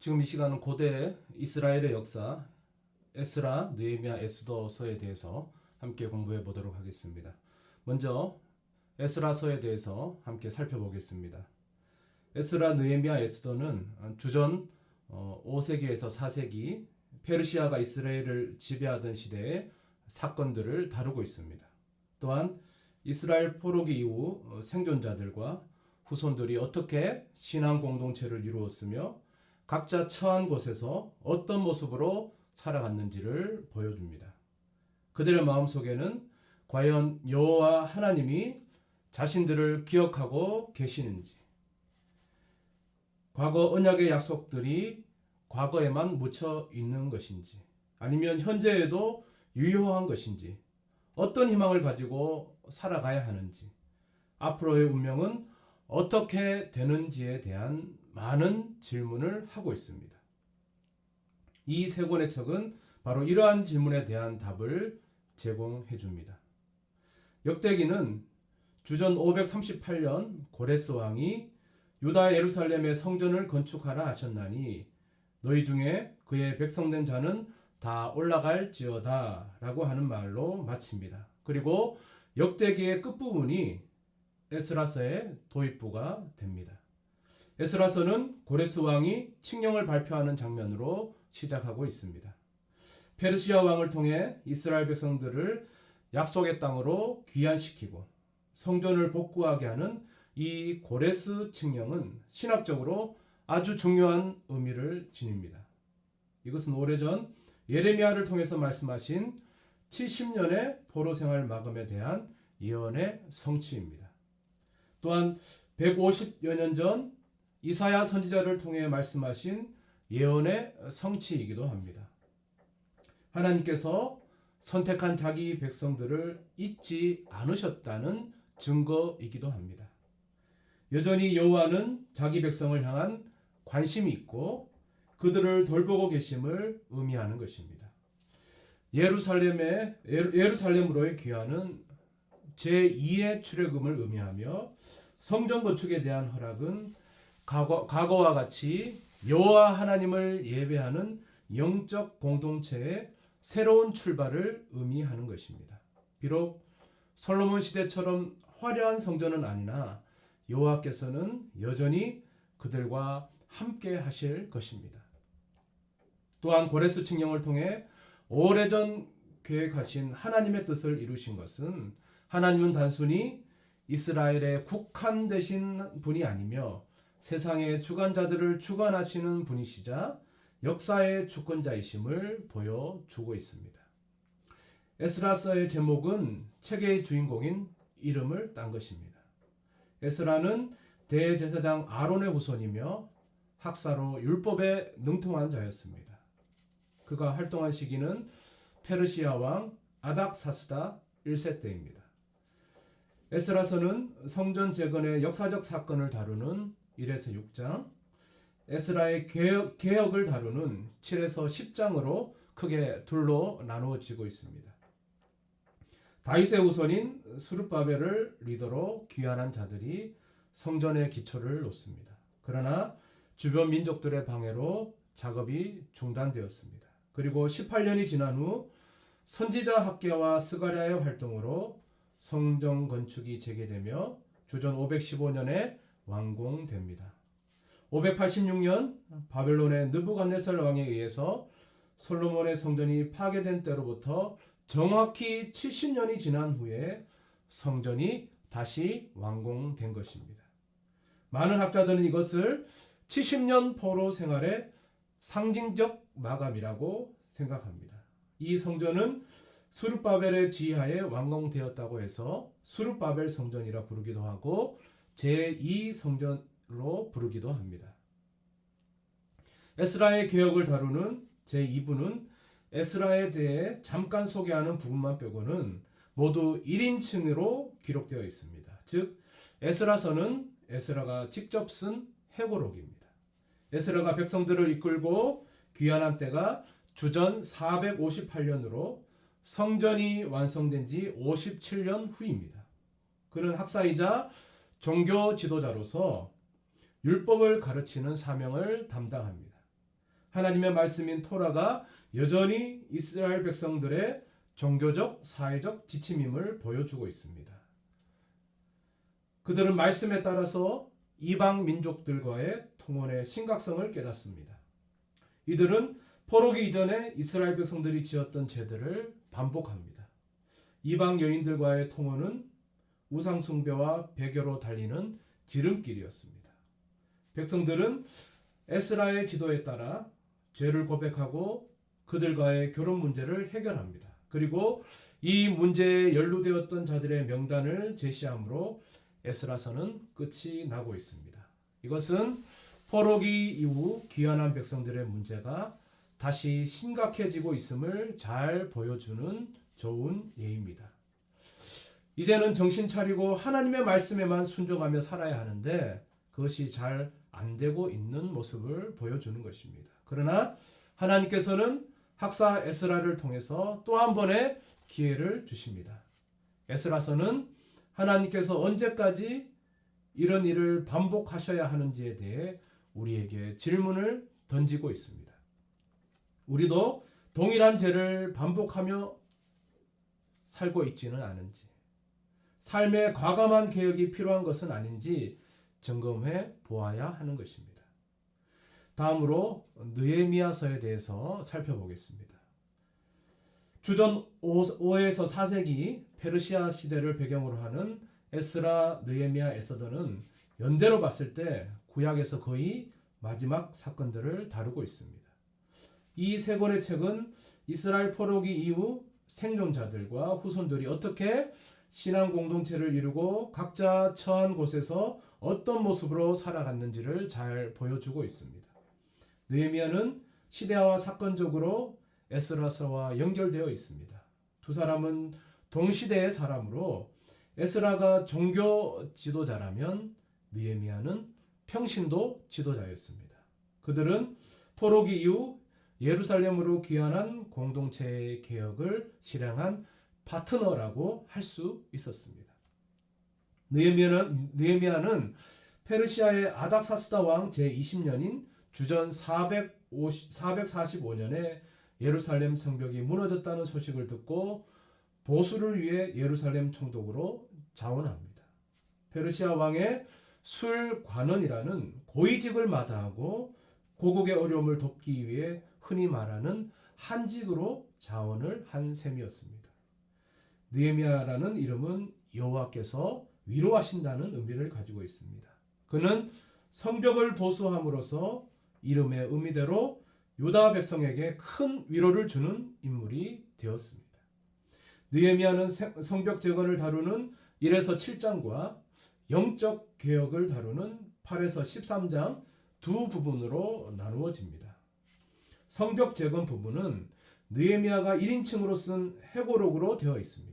지금 이 시간은 고대 이스라엘의 역사, 에스라, 느헤미야, 에스더서에 대해서 함께 공부해 보도록 하겠습니다. 먼저 에스라서에 대해서 함께 살펴보겠습니다. 에스라, 느헤미야, 에스더는 주전 5세기에서 4세기 페르시아가 이스라엘을 지배하던 시대의 사건들을 다루고 있습니다. 또한 이스라엘 포로기 이후 생존자들과 후손들이 어떻게 신앙 공동체를 이루었으며 각자 처한 곳에서 어떤 모습으로 살아갔는지를 보여줍니다. 그들의 마음속에는 과연 여호와 하나님이 자신들을 기억하고 계시는지, 과거 언약의 약속들이 과거에만 묻혀 있는 것인지, 아니면 현재에도 유효한 것인지, 어떤 희망을 가지고 살아가야 하는지, 앞으로의 운명은 어떻게 되는지에 대한 많은 질문을 하고 있습니다. 이 세 권의 책은 바로 이러한 질문에 대한 답을 제공해 줍니다. 역대기는 주전 538년 고레스 왕이 유다 예루살렘의 성전을 건축하라 하셨나니 너희 중에 그의 백성된 자는 다 올라갈지어다 라고 하는 말로 마칩니다. 그리고 역대기의 끝부분이 에스라서의 도입부가 됩니다. 에스라서는 고레스 왕이 칙령을 발표하는 장면으로 시작하고 있습니다. 페르시아 왕을 통해 이스라엘 백성들을 약속의 땅으로 귀환시키고 성전을 복구하게 하는 이 고레스 칙령은 신학적으로 아주 중요한 의미를 지닙니다. 이것은 오래전 예레미야를 통해서 말씀하신 70년의 포로 생활 마감에 대한 예언의 성취입니다. 또한 150여 년 전 이사야 선지자를 통해 말씀하신 예언의 성취이기도 합니다. 하나님께서 선택한 자기 백성들을 잊지 않으셨다는 증거이기도 합니다. 여전히 여호와는 자기 백성을 향한 관심이 있고 그들을 돌보고 계심을 의미하는 것입니다. 예루살렘으로의 귀환은 제2의 출애굽을 의미하며 성전 건축에 대한 허락은 과거와 같이 여호와 하나님을 예배하는 영적 공동체의 새로운 출발을 의미하는 것입니다. 비록 솔로몬 시대처럼 화려한 성전은 아니나 여호와께서는 여전히 그들과 함께 하실 것입니다. 또한 고레스 칙령을 통해 오래전 계획하신 하나님의 뜻을 이루신 것은 하나님은 단순히 이스라엘의 국한되신 분이 아니며 세상의 주관자들을 주관하시는 분이시자 역사의 주권자이심을 보여주고 있습니다. 에스라서의 제목은 책의 주인공인 이름을 딴 것입니다. 에스라는 대제사장 아론의 후손이며 학사로 율법에 능통한 자였습니다. 그가 활동한 시기는 페르시아 왕 아닥사스다 1세 때입니다. 에스라서는 성전 재건의 역사적 사건을 다루는 1에서 6장, 에스라의 개혁을 다루는 7에서 10장으로 크게 둘로 나누어지고 있습니다. 다윗의 후손인 스룹바벨을 리더로 귀환한 자들이 성전의 기초를 놓습니다. 그러나 주변 민족들의 방해로 작업이 중단되었습니다. 그리고 18년이 지난 후 선지자 학계와 스가랴의 활동으로 성전 건축이 재개되며 주전 515년에 완공됩니다. 586년 바벨론의 느부갓네살 왕에 의해서 솔로몬의 성전이 파괴된 때로부터 정확히 70년이 지난 후에 성전이 다시 완공된 것입니다. 많은 학자들은 이것을 70년 포로 생활의 상징적 마감이라고 생각합니다. 이 성전은 스룹바벨의 지휘하에 완공되었다고 해서 스룹바벨 성전이라 부르기도 하고 제2성전으로 부르기도 합니다. 에스라의 개혁을 다루는 제2부는 에스라에 대해 잠깐 소개하는 부분만 빼고는 모두 1인칭으로 기록되어 있습니다. 즉 에스라서는 에스라가 직접 쓴 회고록입니다. 에스라가 백성들을 이끌고 귀환한 때가 주전 458년으로 성전이 완성된 지 57년 후입니다. 그는 학사이자 종교 지도자로서 율법을 가르치는 사명을 담당합니다. 하나님의 말씀인 토라가 여전히 이스라엘 백성들의 종교적, 사회적 지침임을 보여주고 있습니다. 그들은 말씀에 따라서 이방 민족들과의 통혼의 심각성을 깨닫습니다. 이들은 포로기 이전에 이스라엘 백성들이 지었던 죄들을 반복합니다. 이방 여인들과의 통혼은 우상숭배와 배교로 달리는 지름길이었습니다. 백성들은 에스라의 지도에 따라 죄를 고백하고 그들과의 결혼 문제를 해결합니다. 그리고 이 문제에 연루되었던 자들의 명단을 제시함으로 에스라서는 끝이 나고 있습니다. 이것은 포로기 이후 귀환한 백성들의 문제가 다시 심각해지고 있음을 잘 보여주는 좋은 예입니다. 이제는 정신 차리고 하나님의 말씀에만 순종하며 살아야 하는데 그것이 잘 안 되고 있는 모습을 보여주는 것입니다. 그러나 하나님께서는 학사 에스라를 통해서 또 한 번의 기회를 주십니다. 에스라서는 하나님께서 언제까지 이런 일을 반복하셔야 하는지에 대해 우리에게 질문을 던지고 있습니다. 우리도 동일한 죄를 반복하며 살고 있지는 않은지, 삶의 과감한 개혁이 필요한 것은 아닌지 점검해 보아야 하는 것입니다. 다음으로 느헤미야서에 대해서 살펴보겠습니다. 주전 5에서 4세기 페르시아 시대를 배경으로 하는 에스라, 느헤미야, 에스더는 연대로 봤을 때 구약에서 거의 마지막 사건들을 다루고 있습니다. 이 세 권의 책은 이스라엘 포로기 이후 생존자들과 후손들이 어떻게 신앙 공동체를 이루고 각자 처한 곳에서 어떤 모습으로 살아갔는지를 잘 보여주고 있습니다. 느헤미야는 시대와 사건적으로 에스라서와 연결되어 있습니다. 두 사람은 동시대의 사람으로 에스라가 종교 지도자라면 느헤미야는 평신도 지도자였습니다. 그들은 포로기 이후 예루살렘으로 귀환한 공동체의 개혁을 실행한 파트너라고 할 수 있었습니다. 느헤미야는 페르시아의 아닥사스다 왕 제20년인 주전 445년에 예루살렘 성벽이 무너졌다는 소식을 듣고 보수를 위해 예루살렘 총독으로 자원합니다. 페르시아 왕의 술관원이라는 고위직을 마다하고 고국의 어려움을 돕기 위해 흔히 말하는 한직으로 자원을 한 셈이었습니다. 느헤미야라는 이름은 여호와께서 위로하신다는 의미를 가지고 있습니다. 그는 성벽을 보수함으로써 이름의 의미대로 유다 백성에게 큰 위로를 주는 인물이 되었습니다. 느헤미야는 성벽 재건을 다루는 1에서 7장과 영적 개혁을 다루는 8에서 13장 두 부분으로 나누어집니다. 성벽 재건 부분은 느헤미야가 1인칭으로 쓴 회고록으로 되어 있습니다.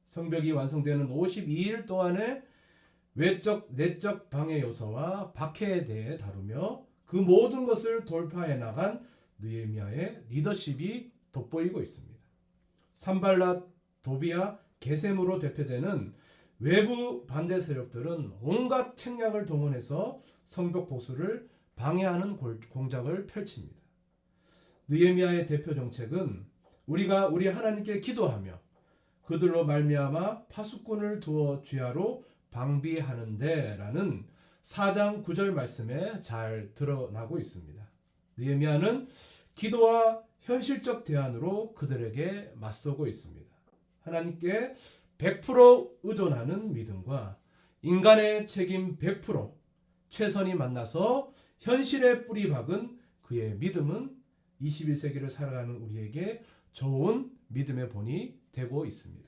성벽이 완성되는 52일 동안의 외적, 내적 방해 요소와 박해에 대해 다루며 그 모든 것을 돌파해 나간 느헤미야의 리더십이 돋보이고 있습니다. 산발랏, 도비야, 게셈으로 대표되는 외부 반대 세력들은 온갖 책략을 동원해서 성벽 보수를 방해하는 공작을 펼칩니다. 느헤미야의 대표 정책은 우리가 우리 하나님께 기도하며 그들로 말미암아 파수꾼을 두어 주야로 방비하는데 라는 4장 9절 말씀에 잘 드러나고 있습니다. 느헤미야는 기도와 현실적 대안으로 그들에게 맞서고 있습니다. 하나님께 100% 의존하는 믿음과 인간의 책임 100% 최선이 만나서 현실에 뿌리 박은 그의 믿음은 21세기를 살아가는 우리에게 좋은 믿음의 본이 되고 있습니다.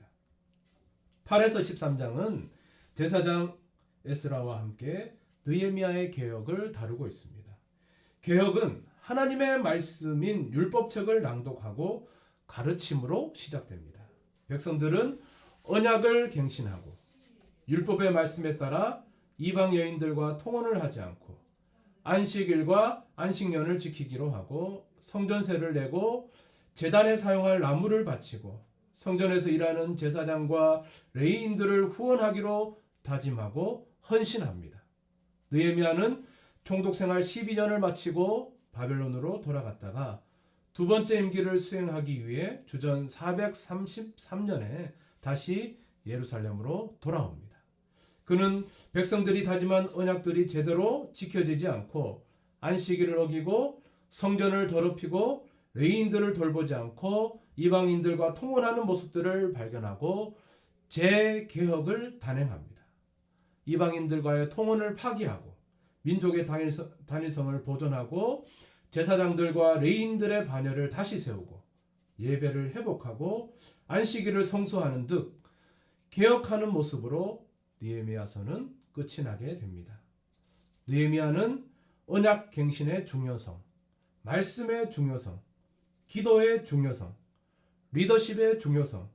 8에서 13장은 제사장 에스라와 함께 느헤미야의 개혁을 다루고 있습니다. 개혁은 하나님의 말씀인 율법책을 낭독하고 가르침으로 시작됩니다. 백성들은 언약을 갱신하고 율법의 말씀에 따라 이방 여인들과 통혼을 하지 않고 안식일과 안식년을 지키기로 하고 성전세를 내고 제단에 사용할 나무를 바치고 성전에서 일하는 제사장과 레위인들을 후원하기로 다짐하고 헌신합니다. 느헤미야는 총독 생활 12년을 마치고 바벨론으로 돌아갔다가 두 번째 임기를 수행하기 위해 주전 433년에 다시 예루살렘으로 돌아옵니다. 그는 백성들이 다짐한 언약들이 제대로 지켜지지 않고 안식일을 어기고 성전을 더럽히고 레위인들을 돌보지 않고 이방인들과 통혼하는 모습들을 발견하고 재개혁을 단행합니다. 이방인들과의 통혼을 파기하고 민족의 단일성을 보존하고 제사장들과 레위인들의 반열을 다시 세우고 예배를 회복하고 안식일을 성수하는 등 개혁하는 모습으로 느헤미야서는 끝이 나게 됩니다. 느헤미야는 언약 갱신의 중요성, 말씀의 중요성, 기도의 중요성, 리더십의 중요성,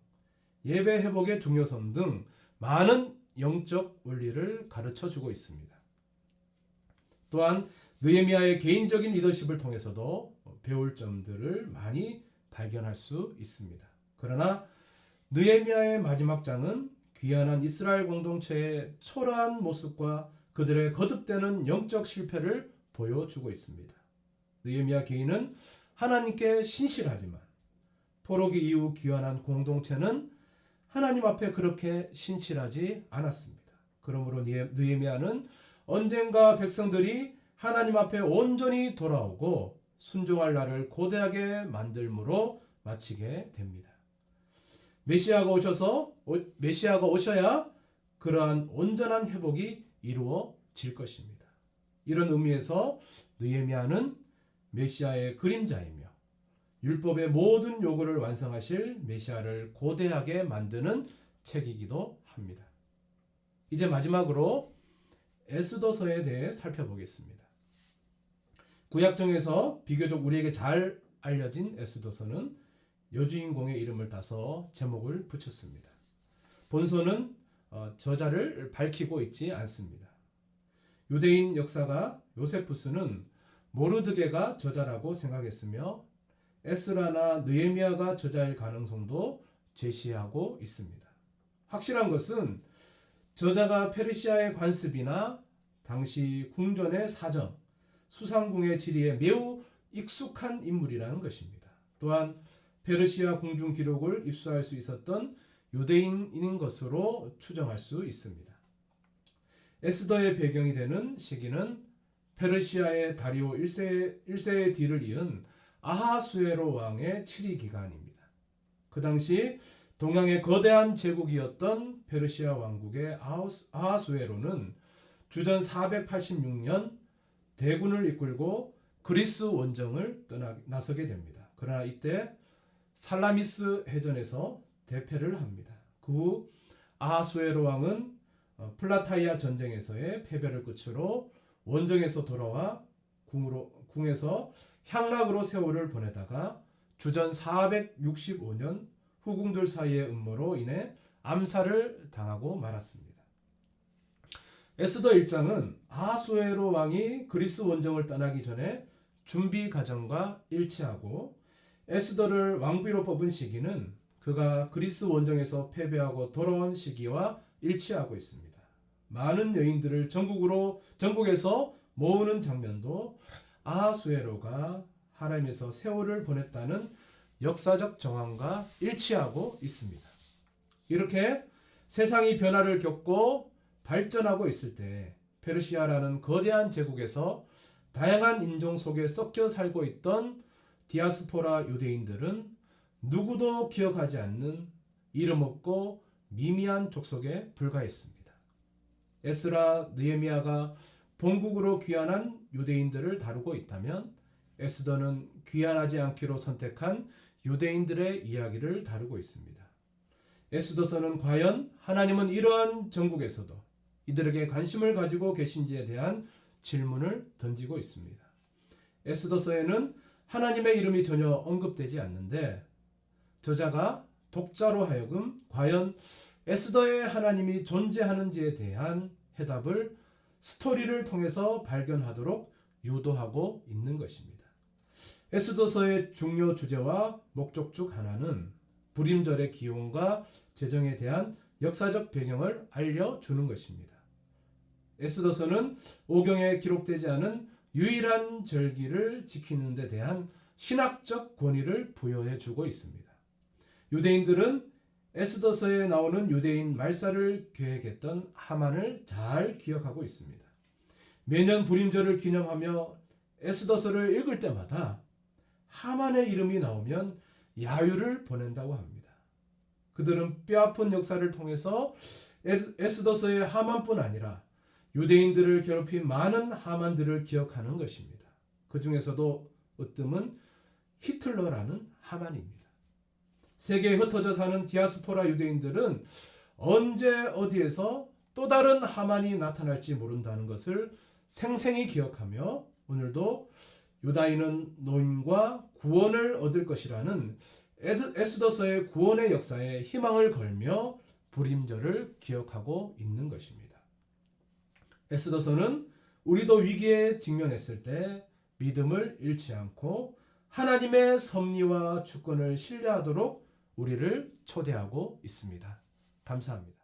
예배 회복의 중요성 등 많은 영적 원리를 가르쳐 주고 있습니다. 또한 느헤미야의 개인적인 리더십을 통해서도 배울 점들을 많이 발견할 수 있습니다. 그러나 느헤미야의 마지막 장은 귀환한 이스라엘 공동체의 초라한 모습과 그들의 거듭되는 영적 실패를 보여주고 있습니다. 느헤미야 개인은 하나님께 신실하지만 포로기 이후 귀환한 공동체는 하나님 앞에 그렇게 신실하지 않았습니다. 그러므로 느헤미야는 언젠가 백성들이 하나님 앞에 온전히 돌아오고 순종할 날을 고대하게 만들므로 마치게 됩니다. 메시아가 오셔야 그러한 온전한 회복이 이루어질 것입니다. 이런 의미에서 느헤미야는 메시아의 그림자이며 율법의 모든 요구를 완성하실 메시아를 고대하게 만드는 책이기도 합니다. 이제 마지막으로 에스더서에 대해 살펴보겠습니다. 구약정에서 비교적 우리에게 잘 알려진 에스더서는 여주인공의 이름을 따서 제목을 붙였습니다. 본서는 저자를 밝히고 있지 않습니다. 유대인 역사가 요세푸스는 모르드게가 저자라고 생각했으며 에스라나 느헤미야가 저자일 가능성도 제시하고 있습니다. 확실한 것은 저자가 페르시아의 관습이나 당시 궁전의 사정, 수상궁의 지리에 매우 익숙한 인물이라는 것입니다. 또한 페르시아 궁중 기록을 입수할 수 있었던 유대인인 것으로 추정할 수 있습니다. 에스더의 배경이 되는 시기는 페르시아의 다리오 1세의 뒤를 이은 아하수에로 왕의 치리 기간입니다. 그 당시 동양의 거대한 제국이었던 페르시아 왕국의 아하수에로는 주전 486년 대군을 이끌고 그리스 원정을 나서게 됩니다. 그러나 이때 살라미스 해전에서 대패를 합니다. 그 후 아하수에로 왕은 플라타이아 전쟁에서의 패배를 끝으로 원정에서 돌아와 궁에서 향락으로 세월을 보내다가 주전 465년 후궁들 사이의 음모로 인해 암살을 당하고 말았습니다. 에스더 1장은 아하수에로 왕이 그리스 원정을 떠나기 전에 준비 과정과 일치하고 에스더를 왕비로 뽑은 시기는 그가 그리스 원정에서 패배하고 돌아온 시기와 일치하고 있습니다. 많은 여인들을 전국에서 모으는 장면도 아하수에로가 하람에서 세월을 보냈다는 역사적 정황과 일치하고 있습니다. 이렇게 세상이 변화를 겪고 발전하고 있을 때 페르시아라는 거대한 제국에서 다양한 인종 속에 섞여 살고 있던 디아스포라 유대인들은 누구도 기억하지 않는 이름 없고 미미한 족속에 불과했습니다. 에스라, 느헤미야가 본국으로 귀환한 유대인들을 다루고 있다면 에스더는 귀환하지 않기로 선택한 유대인들의 이야기를 다루고 있습니다. 에스더서는 과연 하나님은 이러한 정국에서도 이들에게 관심을 가지고 계신지에 대한 질문을 던지고 있습니다. 에스더서에는 하나님의 이름이 전혀 언급되지 않는데 저자가 독자로 하여금 과연 에스더의 하나님이 존재하는지에 대한 해답을 스토리를 통해서 발견하도록 유도하고 있는 것입니다. 에스더서의 중요 주제와 목적 중 하나는 불임절의 기원과 제정에 대한 역사적 배경을 알려주는 것입니다. 에스더서는 오경에 기록되지 않은 유일한 절기를 지키는 데 대한 신학적 권위를 부여해 주고 있습니다. 유대인들은 에스더서에 나오는 유대인 말살을 계획했던 하만을 잘 기억하고 있습니다. 매년 불임절을 기념하며 에스더서를 읽을 때마다 하만의 이름이 나오면 야유를 보낸다고 합니다. 그들은 뼈아픈 역사를 통해서 에스더서의 하만뿐 아니라 유대인들을 괴롭힌 많은 하만들을 기억하는 것입니다. 그 중에서도 으뜸은 히틀러라는 하만입니다. 세계에 흩어져 사는 디아스포라 유대인들은 언제 어디에서 또 다른 하만이 나타날지 모른다는 것을 생생히 기억하며 오늘도 유다인은 노임과 구원을 얻을 것이라는 에스더서의 구원의 역사에 희망을 걸며 불임절을 기억하고 있는 것입니다. 에스더서는 우리도 위기에 직면했을 때 믿음을 잃지 않고 하나님의 섭리와 주권을 신뢰하도록 우리를 초대하고 있습니다. 감사합니다.